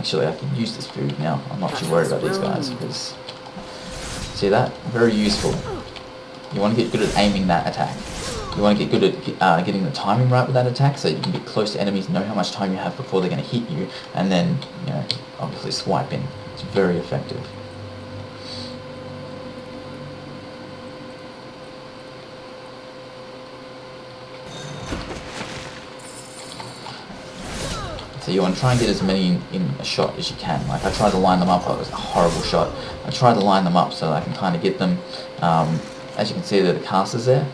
Actually, I can use this food now. I'm not too worried about these guys because, see that? Very useful. You want to get good at aiming that attack. You want to get good at getting the timing right with that attack, so you can get close to enemies, know how much time you have before they're going to hit you, and then, you know, obviously swipe in. It's very effective. So you want to try and get as many in a shot as you can. Like I tried to line them up, it was a horrible shot. I tried to line them up so that I can kind of get them, as you can see, there the casters there.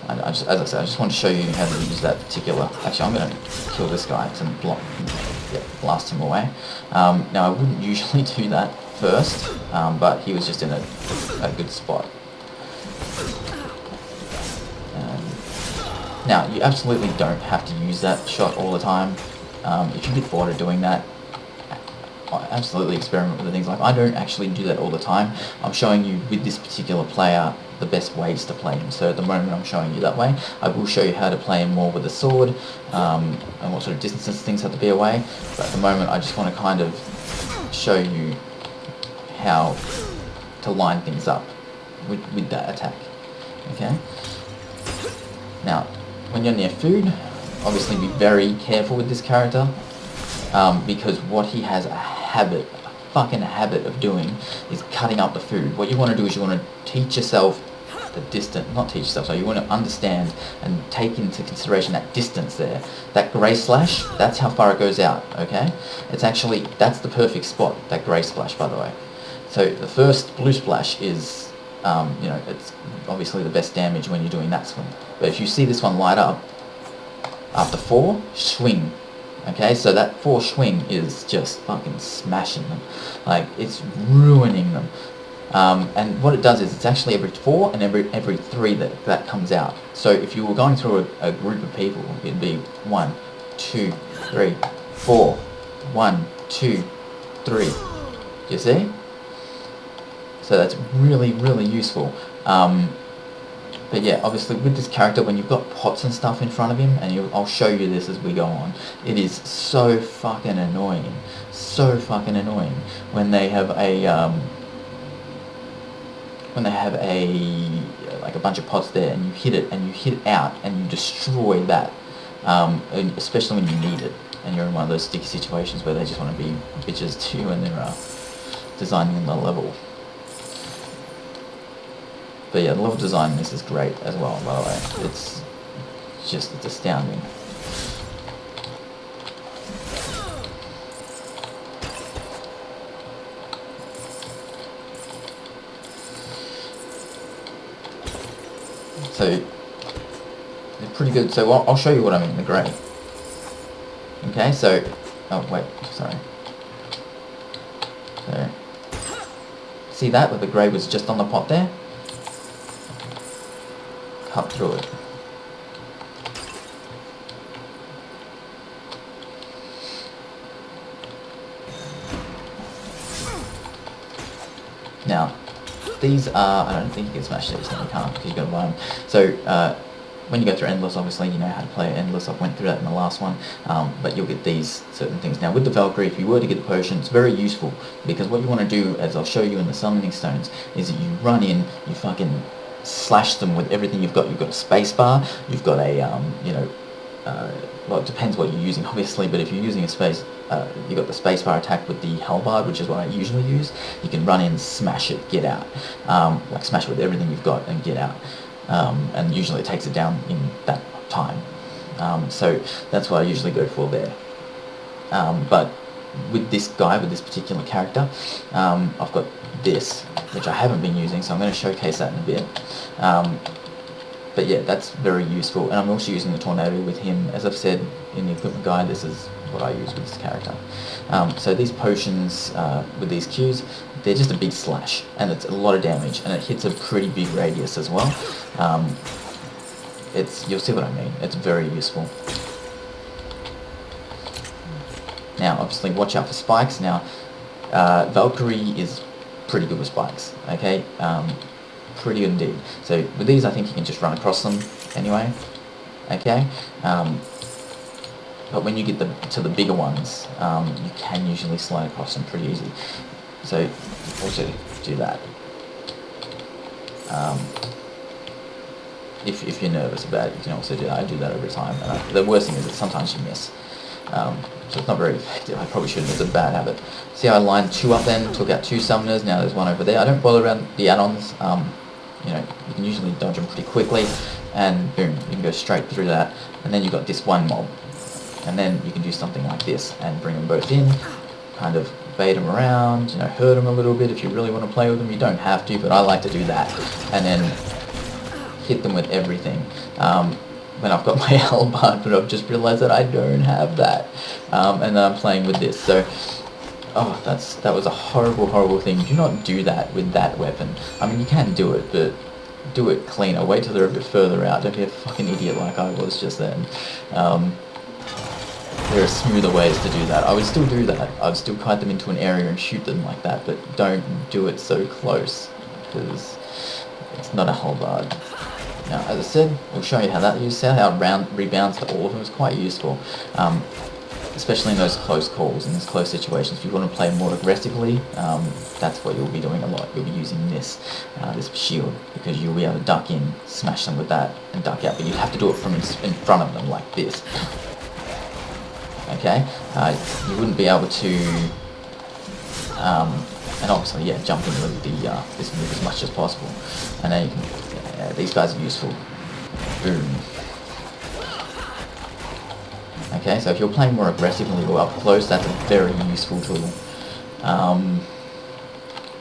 As I said, I just want to show you how to use that particular. Actually, I'm going to kill this guy to blast him away. Now, I wouldn't usually do that first, but he was just in a good spot. Now, you absolutely don't have to use that shot all the time. If you get bored of doing that, absolutely experiment with the things. Like, I don't actually do that all the time. I'm showing you with this particular player the best ways to play him. So at the moment I'm showing you that way. I will show you how to play him more with the sword, and what sort of distances things have to be away. But at the moment I just want to kind of show you how to line things up with that attack. Okay? Now, when you're near food, obviously be very careful with this character, because what he has a fucking habit of doing is cutting up the food. What you want to do is you want to teach yourself the distance, not teach yourself, so you want to understand and take into consideration that distance there. That grey slash, that's how far it goes out, okay? It's actually, that's the perfect spot, that grey splash, by the way. So the first blue splash is, you know, it's obviously the best damage when you're doing that swing. But if you see this one light up, after 4, swing. Okay, so that 4 swing is just fucking smashing them. Like, it's ruining them. And what it does is it's actually every 4 and every 3 that comes out. So if you were going through a group of people, it'd be 1, 2, 3, 4, 1, 2, 3. You see? So that's really, really useful. But yeah, obviously with this character, when you've got pots and stuff in front of him, and I'll show you this as we go on, it is so fucking annoying. So fucking annoying when they have like a bunch of pots there, and you hit it out and you destroy that, and especially when you need it and you're in one of those sticky situations where they just want to be bitches to you and they're designing the level. But yeah, the level design in this is great as well, by the way. It's astounding. So, they're pretty good. So I'll show you what I mean, the grey. Okay, so, oh wait, sorry. So, see that, where the grey was just on the pot there? Cut through it. Now, these are, I don't think you can smash these, no you can't, because you've got to buy them. So, when you go through Endless, obviously you know how to play Endless. I went through that in the last one, but you'll get these certain things. Now with the Valkyrie, if you were to get the potion, it's very useful, because what you want to do, as I'll show you in the summoning stones, is that you run in, you fucking slash them with everything you've got. You've got a space bar, you've got a, well, it depends what you're using, obviously, but if you're using a space, you've got the spacebar attack with the halberd, which is what I usually use. You can run in, smash it, get out. Like smash it with everything you've got and get out. And usually it takes it down in that time. So that's what I usually go for there. But with this guy, with this particular character, I've got this, which I haven't been using, so I'm going to showcase that in a bit. But yeah, that's very useful, and I'm also using the tornado with him. As I've said in the equipment guide, this is what I use with this character. So these potions with these Qs, they're just a big slash, and it's a lot of damage, and it hits a pretty big radius as well. You'll see what I mean. It's very useful. Now, obviously, watch out for spikes. Now, Valkyrie is pretty good with spikes. Okay. Pretty good indeed. So with these, I think you can just run across them anyway. Okay. but when you get to the bigger ones, you can usually slide across them pretty easy. So also do that. If you're nervous about it, you can also do that. I do that every time. And the worst thing is that sometimes you miss. So it's not very effective. I probably shouldn't. It's a bad habit. See how I lined 2 up then, took out 2 summoners, now there's 1 over there. I don't bother around the add-ons. You know, you can usually dodge them pretty quickly, and boom, you can go straight through that. And then you've got this 1 mob. And then you can do something like this and bring them both in, kind of bait them around, you know, hurt them a little bit if you really want to play with them. You don't have to, but I like to do that. And then hit them with everything. When I've got my halberd, but I've just realised that I don't have that. And then I'm playing with this. So, that was a horrible thing. Do not do that with that weapon. I mean, you can do it, but do it cleaner. Wait till they're a bit further out. Don't be a fucking idiot like I was just then. There are smoother ways to do that. I would still do that. I would still kite them into an area and shoot them like that, but don't do it so close, because it's not a halberd. Now, as I said, we'll show you how that is. See how it rebounds to all of them. It's quite useful, especially in those close calls, in those close situations. If you want to play more aggressively, that's what you'll be doing a lot. You'll be using this shield, because you'll be able to duck in, smash them with that, and duck out. But you have to do it from in front of them like this. Okay, you wouldn't be able to, and obviously, yeah, jump in with this move as much as possible. And then you can, these guys are useful. Boom. Okay, so if you're playing more aggressively or up close, that's a very useful tool.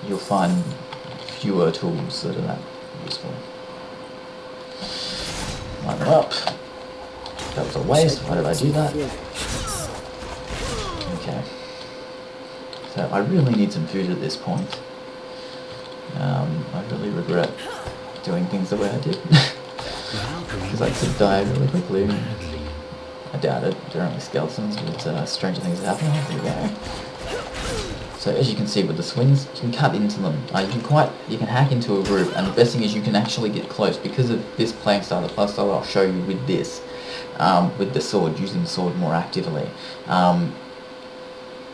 You'll find fewer tools that are that useful. Line them up. That was a waste. Why did I do that? Okay. So I really need some food at this point. I really regret doing things the way I did. Because I could die really quickly. I doubt it. There are only skeletons, but stranger things are happening. There we go. So as you can see with the swings, you can cut into them. You can hack into a group, and the best thing is you can actually get close because of this playing style, the playstyle I'll show you with this, with the sword, using the sword more actively.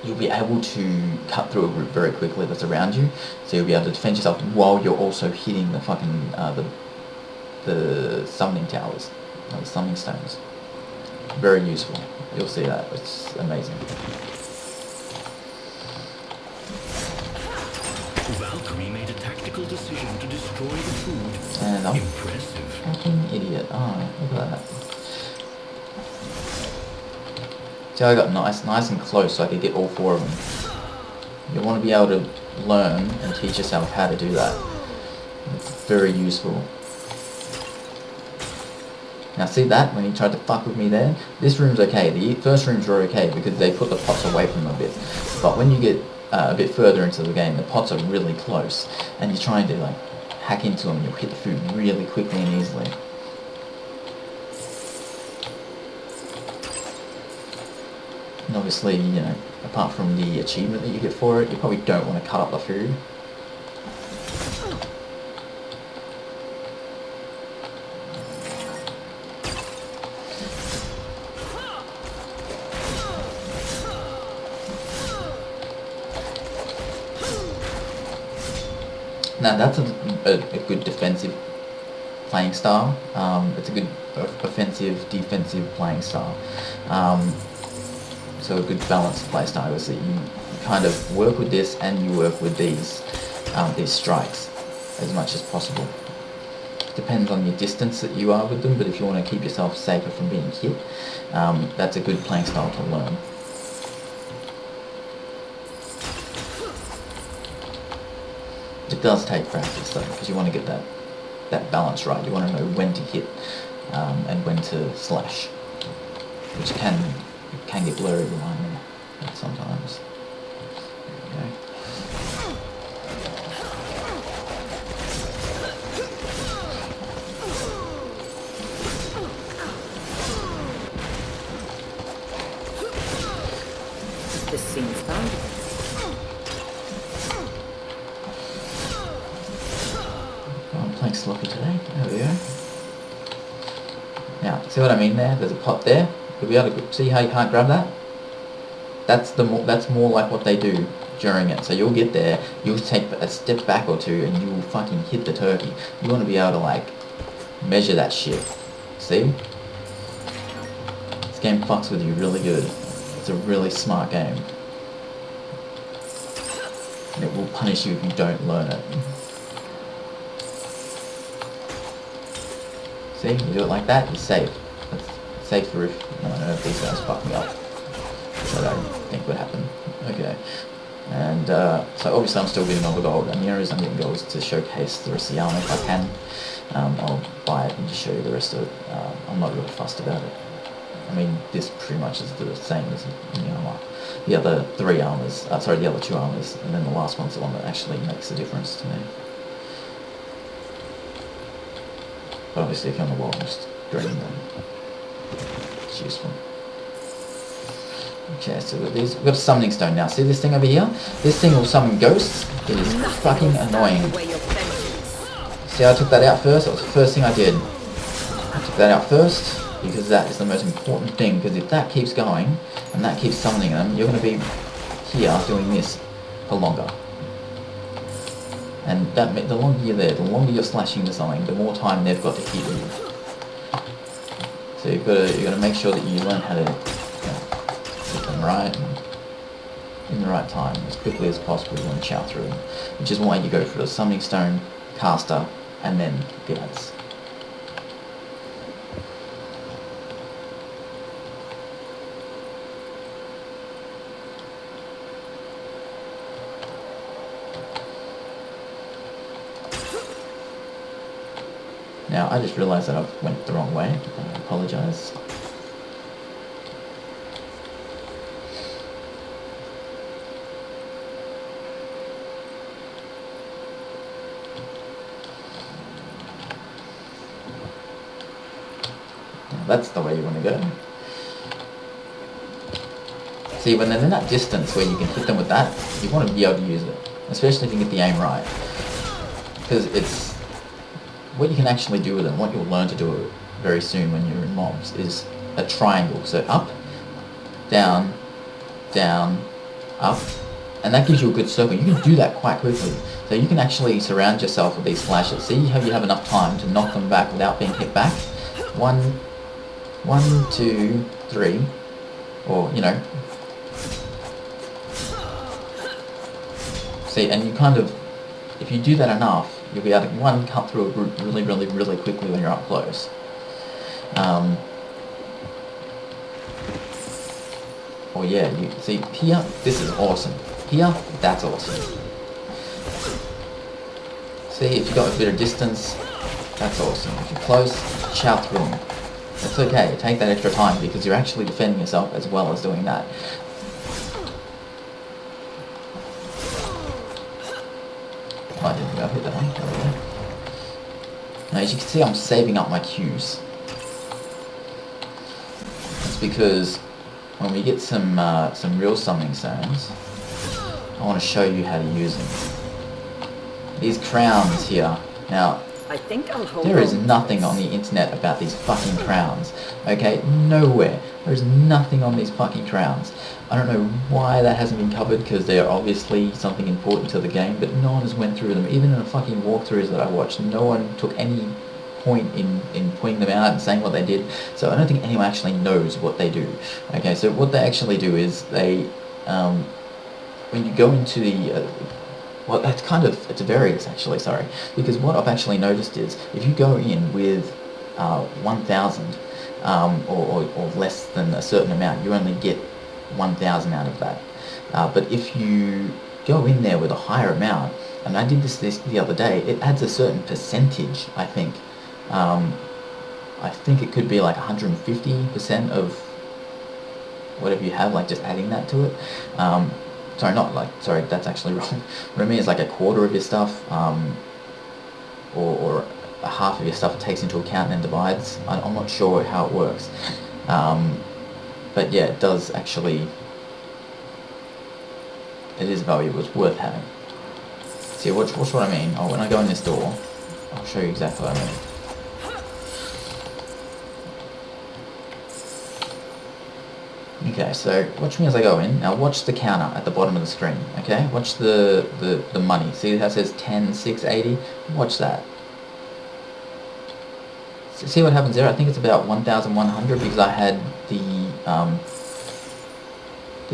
You'll be able to cut through a group very quickly that's around you, so you'll be able to defend yourself while you're also hitting the fucking the summoning towers, the summoning stones. Very useful. You'll see that. It's amazing. Valkyrie made a tactical decision to destroy the food. And I'm impressive. Fucking idiot. Oh, look at that. See how I got nice and close so I could get all 4 of them. You want to be able to learn and teach yourself how to do that. It's very useful. Now see that, when he tried to fuck with me there? This room's okay. The first rooms are okay because they put the pots away from them a bit. But when you get a bit further into the game, the pots are really close. And you're trying to like hack into them, you'll hit the food really quickly and easily. And obviously, you know, apart from the achievement that you get for it, you probably don't want to cut up the food. Now that's a good defensive playing style. It's a good offensive, defensive playing style. So a good balanced play style is that you kind of work with this and you work with these strikes as much as possible. Depends on your distance that you are with them, but if you want to keep yourself safer from being hit, that's a good playing style to learn. It does take practice though, because you want to get that balance right. You want to know when to hit and when to slash, which can get blurry behind me sometimes. There we go. This seems fun. I'm playing sloppy today. There we go. Now, see what I mean there? There's a pot there. You'll be able to see how you can't grab that. That's more like what they do during it. So you'll get there, you'll take a step back or two, and you'll fucking hit the turkey. You want to be able to like measure that shit. See? This game fucks with you really good. It's a really smart game. And it will punish you if you don't learn it. See? You do it like that, you're safe. That's safer if... I don't know if these guys fuck me up. Which I don't think would happen. Okay. And so obviously I'm still getting all the gold. And the only reason I'm getting gold is to showcase the rest of the armor if I can. I'll buy it and just show you the rest of it. I'm not really fussed about it. I mean, this pretty much is the same as the armor. The other three armors, the other two armors, and then the last one's the one that actually makes a difference to me. But obviously if you're on the wall, just dragging them. It's useful. Okay, so we've got a summoning stone now. See this thing over here? This thing will summon ghosts. It is fucking annoying. See how I took that out first? That was the first thing I did. I took that out first because that is the most important thing, because if that keeps going and that keeps summoning them, you're going to be here doing this for longer. And that, the longer you're there, the longer you're slashing into something, the more time they've got to hit you. So you've got to make sure that you learn how to hit them right and in the right time, as quickly as possible. You want to chow through them, which is why you go for the summoning stone, caster, and then the ads. Now, I just realised that I went the wrong way. I apologise. That's the way you want to go. See, when they're in that distance where you can hit them with that, you want to be able to use it. Especially if you get the aim right. Because it's... what you can actually do with them, what you'll learn to do very soon when you're in mobs, is a triangle. So up, down, down, up. And that gives you a good circle. You can do that quite quickly. So you can actually surround yourself with these flashes. See how you have enough time to knock them back without being hit back? 1, 2, 3, or, you know. See, and you kind of, if you do that enough, you'll be able to, cut through a group really, really, really quickly when you're up close. Oh yeah, you see, here, this is awesome. Here, that's awesome. See, if you've got a bit of distance, that's awesome. If you're close, chow through them. It's okay, take that extra time because you're actually defending yourself as well as doing that. Oh, I didn't think I hit that one. Now, as you can see, I'm saving up my Qs. That's because when we get some real summoning stones, I want to show you how to use them. These crowns here. Now, I think I'll hold there is on. nothing on the internet about these fucking crowns. Okay? Nowhere. There's nothing on these fucking crowns. I don't know why that hasn't been covered, because they are obviously something important to the game, but no one has went through them. Even in the fucking walkthroughs that I watched, no one took any point in pointing them out and saying what they did. So I don't think anyone actually knows what they do. Okay, so what they actually do is they, when you go into the, well, it's various actually, sorry, because what I've actually noticed is if you go in with 1,000 or less than a certain amount, you only get 1,000 out of that. But if you go in there with a higher amount, and I did this the other day, it adds a certain percentage, I think. I think it could be like 150% of whatever you have, like just adding that to it. Sorry, that's actually wrong. What I mean is like a quarter of your stuff, or a half of your stuff it takes into account and then divides. I'm not sure how it works. But yeah, it does actually, it is valuable, it's worth having. See, watch what I mean. Oh, when I go in this door, I'll show you exactly what I mean. Okay, so watch me as I go in. Now watch the counter at the bottom of the screen, okay? Watch the money. See how it says 10,680? Watch that. So see what happens there? I think it's about 1,100 because I had the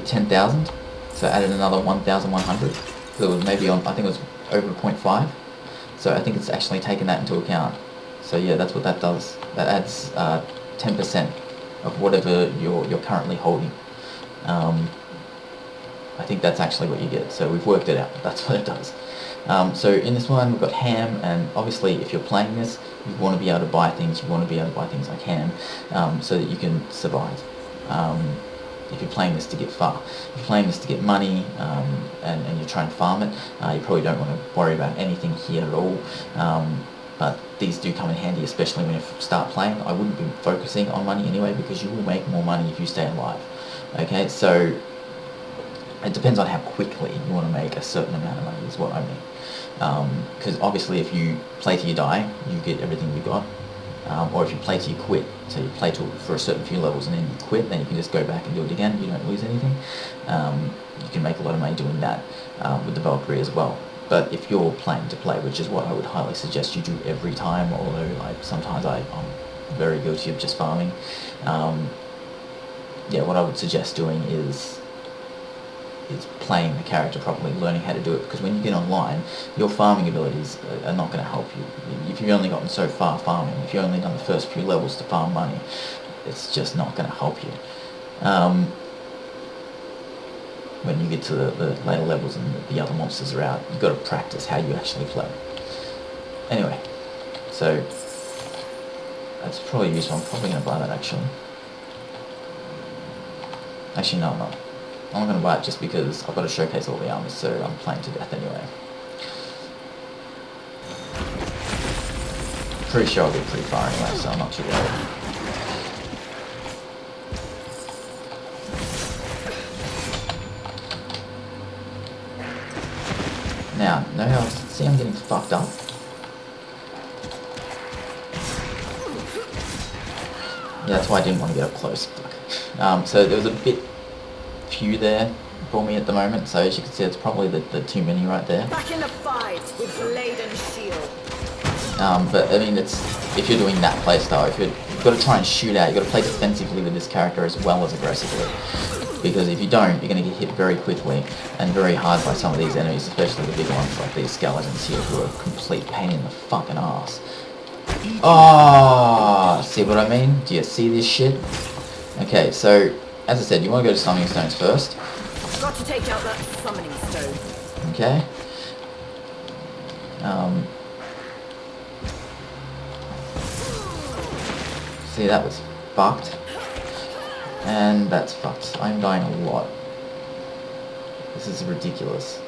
10,000. So I added another 1,100. So it was maybe on, I think it was over 0.5. So I think it's actually taken that into account. So yeah, that's what that does. That adds 10% of whatever you're currently holding. I think that's actually what you get. So we've worked it out. That's what it does. So in this one we've got ham, and obviously if you're playing this, you want to be able to buy things. You want to be able to buy things like ham, so that you can survive. If you're playing this to get far, if you're playing this to get money, and you're trying to farm it, you probably don't want to worry about anything here at all. But these do come in handy, especially when you start playing. I wouldn't be focusing on money anyway, because you will make more money if you stay alive. Okay, so it depends on how quickly you want to make a certain amount of money, is what I mean. Because obviously if you play till you die, you get everything you got. Or if you play till you quit, so you play for a certain few levels and then you quit, then you can just go back and do it again. You don't lose anything. You can make a lot of money doing that with the Valkyrie as well. But if you're playing to play, which is what I would highly suggest you do every time, although sometimes I'm very guilty of just farming. Yeah, what I would suggest doing is playing the character properly, learning how to do it, because when you get online, your farming abilities are not going to help you. If you've only gotten so far farming, if you've only done the first few levels to farm money, it's just not going to help you. When you get to the later levels and the other monsters are out, you've got to practice how you actually play. Anyway, so that's probably useful. I'm probably going to buy that actually. Actually, no, I'm not. I'm going to buy it just because I've got to showcase all the armors, so I'm playing to death anyway. Pretty sure I'll get pretty far anyway, so I'm not too worried. Now, know how, see I'm getting fucked up? Yeah, that's why I didn't want to get up close. Fuck. So there was a bit few there for me at the moment, so as you can see it's probably the too many right there. Back in the fight with blade and shield. But I mean, it's if you're doing that playstyle, you've got to try and shoot out, you've got to play defensively with this character as well as aggressively. Because if you don't, you're going to get hit very quickly and very hard by some of these enemies, especially the big ones like these skeletons here, who are a complete pain in the fucking ass. Oh, see what I mean? Do you see this shit? Okay, so as I said, you want to go to summoning stones first. Got to take out that summoning stone. Okay. See, that was fucked. And that's fucked. I'm dying a lot. This is ridiculous.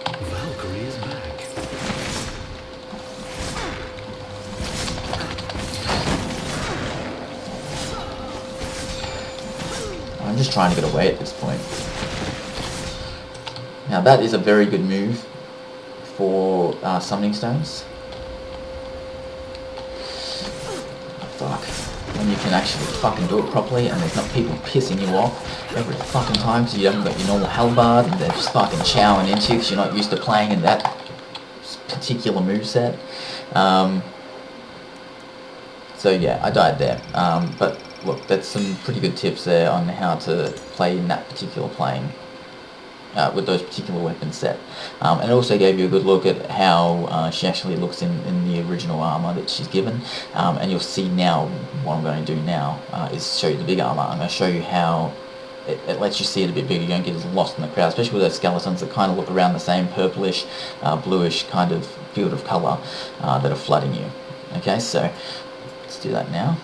Valkyrie is back. I'm just trying to get away at this point. Now that is a very good move for summoning stones. Fuck. When you can actually fucking do it properly and there's not people pissing you off every fucking time because you haven't got your normal halberd and they're just fucking chowing into you because you're not used to playing in that particular moveset. So yeah, I died there. But look, that's some pretty good tips there on how to play in that particular playing. With those particular weapons set. And it also gave you a good look at how she actually looks in the original armor that she's given. And you'll see now, what I'm going to do now is show you the big armor. I'm going to show you how it lets you see it a bit bigger. You don't get as lost in the crowd, especially with those skeletons that kind of look around the same purplish, bluish kind of field of colour that are flooding you. Okay, so let's do that now.